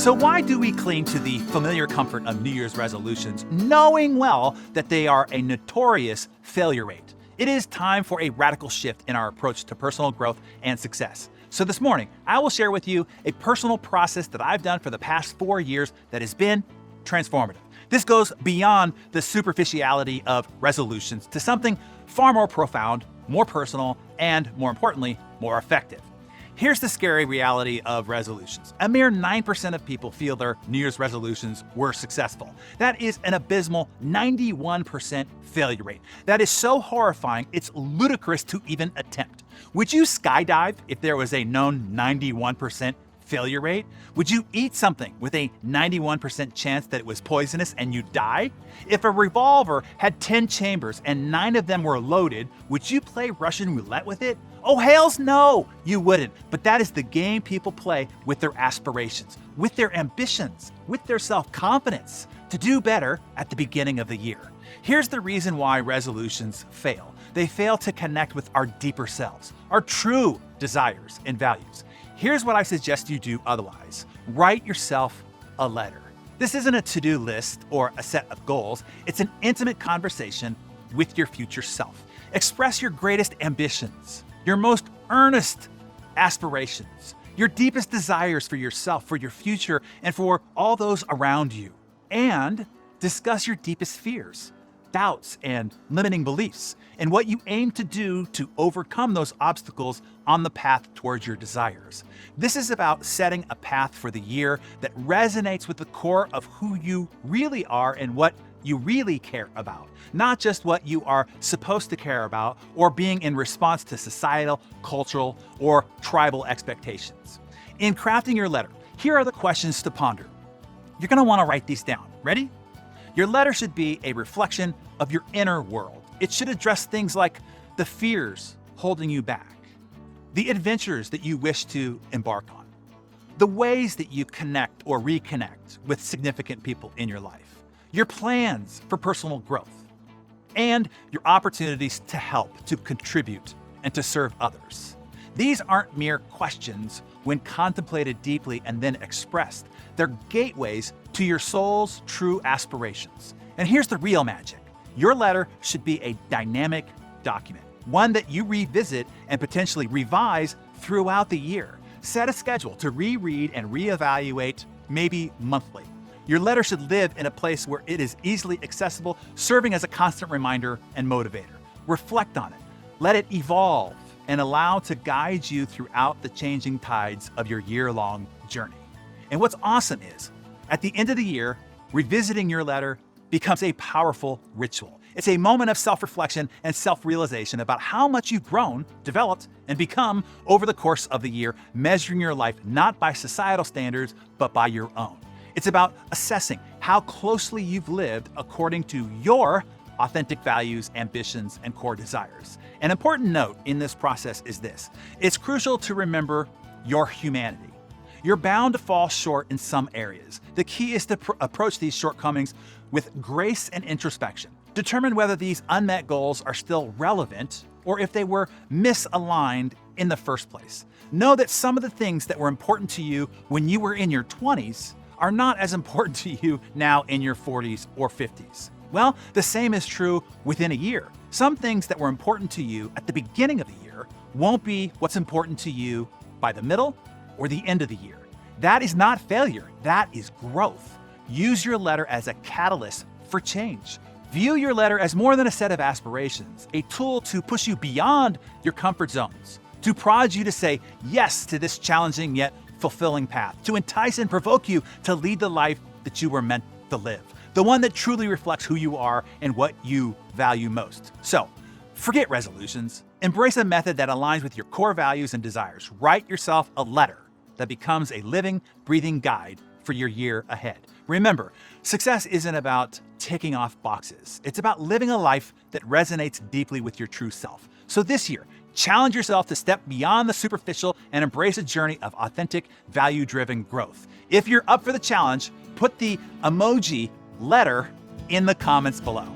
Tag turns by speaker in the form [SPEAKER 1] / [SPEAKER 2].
[SPEAKER 1] So why do we cling to the familiar comfort of New Year's resolutions, knowing well that they are a notorious failure rate? It is time for a radical shift in our approach to personal growth and success. So this morning, I will share with you a personal process that I've done for the past 4 years that has been transformative. This goes beyond the superficiality of resolutions to something far more profound, more personal, and more importantly, more effective. Here's the scary reality of resolutions. A mere 9% of people feel their New Year's resolutions were successful. That is an abysmal 91% failure rate. That is so horrifying, it's ludicrous to even attempt. Would you skydive if there was a known 91% failure rate? Would you eat something with a 91% chance that it was poisonous and you'd die? If a revolver had 10 chambers and 9 of them were loaded, would you play Russian roulette with it? Oh, hells no, you wouldn't. But that is the game people play with their aspirations, with their ambitions, with their self-confidence to do better at the beginning of the year. Here's the reason why resolutions fail. They fail to connect with our deeper selves, our true desires and values. Here's what I suggest you do otherwise. Write yourself a letter. This isn't a to-do list or a set of goals. It's an intimate conversation with your future self. Express your greatest ambitions, your most earnest aspirations, your deepest desires for yourself, for your future, and for all those around you. And discuss your deepest fears, doubts, and limiting beliefs, and what you aim to do to overcome those obstacles on the path towards your desires. This is about setting a path for the year that resonates with the core of who you really are and what you really care about, not just what you are supposed to care about or being in response to societal, cultural, or tribal expectations. In crafting your letter, here are the questions to ponder. You're going to want to write these down. Ready? Your letter should be a reflection of your inner world. It should address things like the fears holding you back, the adventures that you wish to embark on, the ways that you connect or reconnect with significant people in your life, your plans for personal growth, and your opportunities to help, to contribute, and to serve others. These aren't mere questions when contemplated deeply and then expressed. They're gateways to your soul's true aspirations. And here's the real magic. Your letter should be a dynamic document, one that you revisit and potentially revise throughout the year. Set a schedule to reread and reevaluate, maybe monthly. Your letter should live in a place where it is easily accessible, serving as a constant reminder and motivator. Reflect on it. Let it evolve and allow to guide you throughout the changing tides of your year-long journey. And what's awesome is, at the end of the year, revisiting your letter becomes a powerful ritual. It's a moment of self-reflection and self-realization about how much you've grown, developed, and become over the course of the year, measuring your life not by societal standards, but by your own. It's about assessing how closely you've lived according to your authentic values, ambitions, and core desires. An important note in this process is this. It's crucial to remember your humanity. You're bound to fall short in some areas. The key is to approach these shortcomings with grace and introspection. Determine whether these unmet goals are still relevant or if they were misaligned in the first place. Know that some of the things that were important to you when you were in your 20s are not as important to you now in your 40s or 50s. Well, the same is true within a year. Some things that were important to you at the beginning of the year won't be what's important to you by the middle or the end of the year. That is not failure, that is growth. Use your letter as a catalyst for change. View your letter as more than a set of aspirations, a tool to push you beyond your comfort zones, to prod you to say yes to this challenging yet fulfilling path, to entice and provoke you to lead the life that you were meant to live, the one that truly reflects who you are and what you value most. So, forget resolutions. Embrace a method that aligns with your core values and desires. Write yourself a letter that becomes a living, breathing guide for your year ahead. Remember, success isn't about ticking off boxes. It's about living a life that resonates deeply with your true self. So this year, challenge yourself to step beyond the superficial and embrace a journey of authentic, value-driven growth. If you're up for the challenge, put the emoji letter in the comments below.